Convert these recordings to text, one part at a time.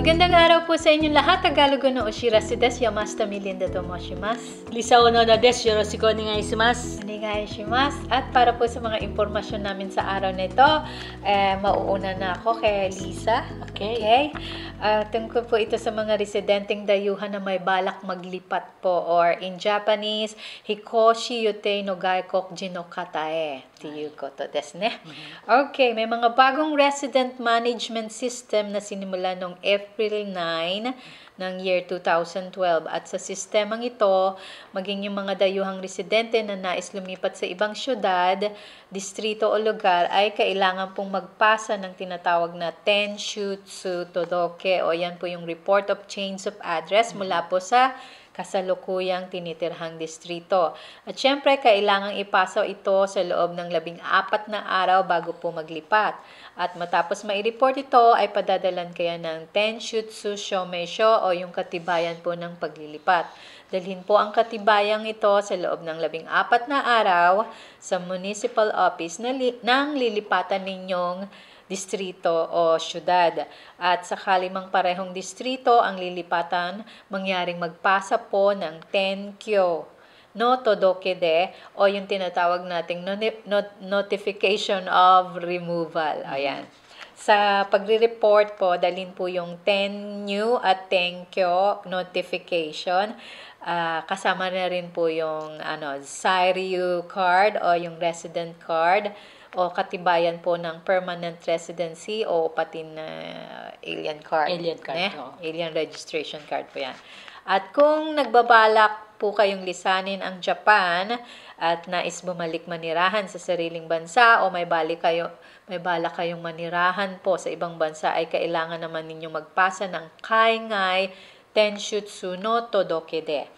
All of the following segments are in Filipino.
Magandang araw po sa inyong lahat. Tagalog no oshirase desu. Yamashita Milinda to moshimasu. Lisa Onoda desu. Yoroshiku onegaishimasu. Onegaishimasu. At para po sa mga impormasyon namin sa araw na ito, mauuna na ako kay Lisa. Okay. Tungkol po ito sa mga residenteng dayuhan na may balak maglipat po, or in Japanese, Hikoshi Yutei no Gaikokuji no Katae. Tiyukoto desu ne. Okay, may mga bagong resident management system na sinimula noong April 9 ng year 2012. At sa sistemang ito, maging yung mga dayuhang residente na nais lumipat sa ibang syudad, distrito o lugar ay kailangan pong magpasa ng tinatawag na Tenshutsu Todoke, o yan po yung Report of Change of Address mula po sa kasalukuyang tinitirhang distrito. At syempre, kailangang ipasa ito sa loob ng 14 na araw bago po maglipat. At matapos mai-report ito, ay padadalan kaya ng Tenshutsu Shomeisho o yung katibayan po ng paglilipat. Dalhin po ang katibayang ito sa loob ng 14 na araw sa municipal office ng lilipatan ninyong distrito o syudad. At sakali mang parehong distrito ang lilipatan, mangyaring magpasa po ng Tenkyo no Todoke de, o yung tinatawag nating notification of removal. Ayan. Sa pagre-report po, dalhin po yung Tenyu at Tenkyo notification. Kasama na rin po yung Sairyu card o yung resident card, o katibayan po ng permanent residency, o pati na alien card. Alien registration card po yan. At kung nagbabalak po kayong lisanin ang Japan at nais bumalik manirahan sa sariling bansa, o may balak kayong manirahan po sa ibang bansa, ay kailangan naman ninyong magpasa ng Kaingai Tenshutsu no Todoke de,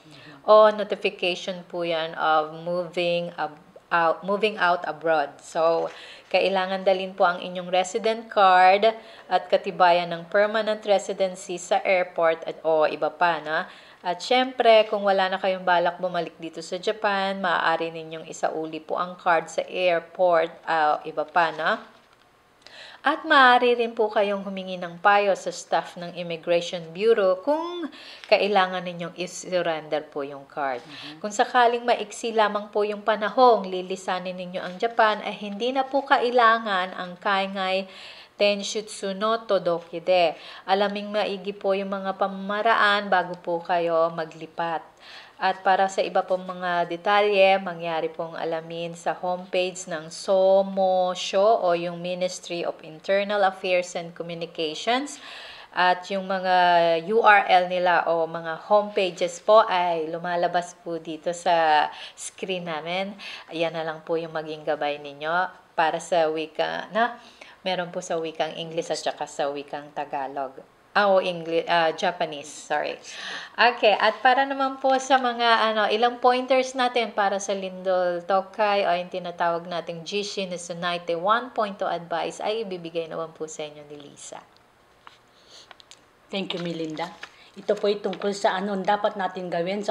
o notification po yan of moving out abroad. So, kailangan dalhin po ang inyong resident card at katibayan ng permanent residency sa airport o iba pa na. At syempre, kung wala na kayong balak bumalik dito sa Japan, maaari ninyong isauli po ang card sa airport, iba pa na. At maaari rin po kayong humingi ng payo sa staff ng Immigration Bureau kung kailangan ninyong i-surrender po yung card. Kung sakaling maiksi lamang po yung panahong lilisanin ninyo ang Japan, ay hindi na po kailangan ang Kaingai Tenshutsu no Todoke de. Alaming maigi po yung mga pamamaraan bago po kayo maglipat. At para sa iba pong mga detalye, mangyari pong alamin sa homepage ng SOMOSHO o yung Ministry of Internal Affairs and Communications. At yung mga URL nila o mga homepages po ay lumalabas po dito sa screen namin. Ayan na lang po yung maging gabay ninyo para sa wika na meron po sa wikang English at saka sa wikang Tagalog. Japanese, sorry. Okay, at para naman po sa mga ilang pointers natin para sa Lindol Tokai o yung tinatawag nating Jishin Sunaite 1.2 advice ay ibibigay naman po sa inyo ni Lisa. Thank you, Melinda. Ito po ay tungkol sa anong dapat natin gawin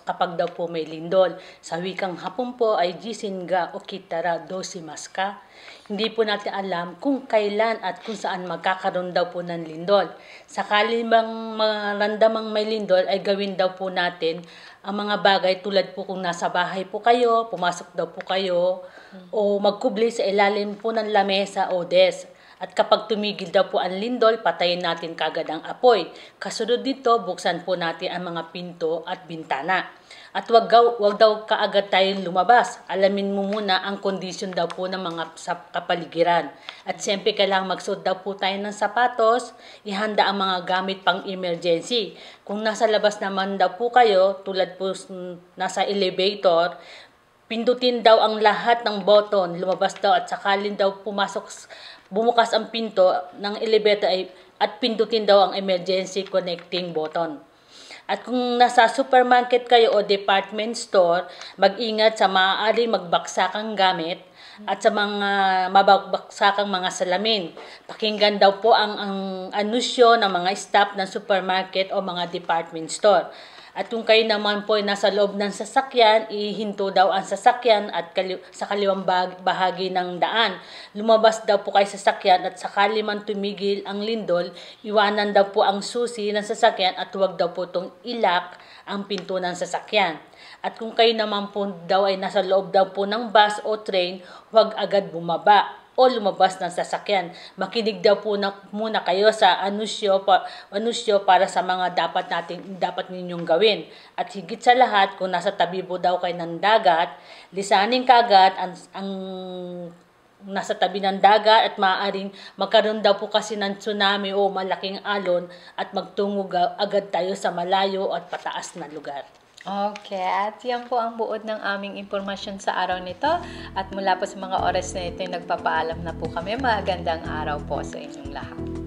kapag daw po may lindol. Sa wikang Hapon po ay Jishin ga okitara doshimasu ka. Hindi po natin alam kung kailan at kung saan magkakaroon daw po ng lindol. Sakali bang maramdamang may lindol, ay gawin daw po natin ang mga bagay tulad po kung nasa bahay po kayo, pumasok daw po kayo, o magkubli sa ilalim po ng lamesa o desk. At kapag tumigil daw po ang lindol, patayin natin kagad ang apoy. Kasunod dito, buksan po natin ang mga pinto at bintana. At wag daw kaagad tayong lumabas. Alamin mo muna ang kondisyon daw po ng mga kapaligiran. At siyempre, kailangan magsuot daw po tayo ng sapatos, ihanda ang mga gamit pang emergency. Kung nasa labas naman daw po kayo, tulad po nasa elevator, pindutin daw ang lahat ng button, lumabas daw at sakalin daw bumukas ang pinto ng elevator at pindutin daw ang emergency connecting button. At kung nasa supermarket kayo o department store, mag-ingat sa maaari magbaksakang gamit at sa mga mababaksakang mga salamin. Pakinggan daw po ang anusyo ng mga staff ng supermarket o mga department store. At kung kayo naman po ay nasa loob ng sasakyan, ihinto daw ang sasakyan at sa kaliwang bahagi ng daan. Lumabas daw po kayo sa sasakyan at sakali man tumigil ang lindol, iwanan daw po ang susi ng sasakyan at huwag daw po itong ilak ang pinto ng sasakyan. At kung kayo naman po daw ay nasa loob daw po ng bus o train, huwag agad bumaba o lumabas ng sasakyan. Makinig daw po muna kayo sa anusyo para sa mga dapat ninyong gawin. At higit sa lahat, kung nasa tabi po daw kayo ng dagat, lisanin kaagad ang nasa tabi ng dagat at maaaring magkaroon daw po kasi ng tsunami o malaking alon at magtungo agad tayo sa malayo at pataas na lugar. Okay, at yan po ang buod ng aming impormasyon sa araw nito. At mula po sa mga oras na ito, nagpapaalam na po kami. Magandang araw po sa inyong lahat.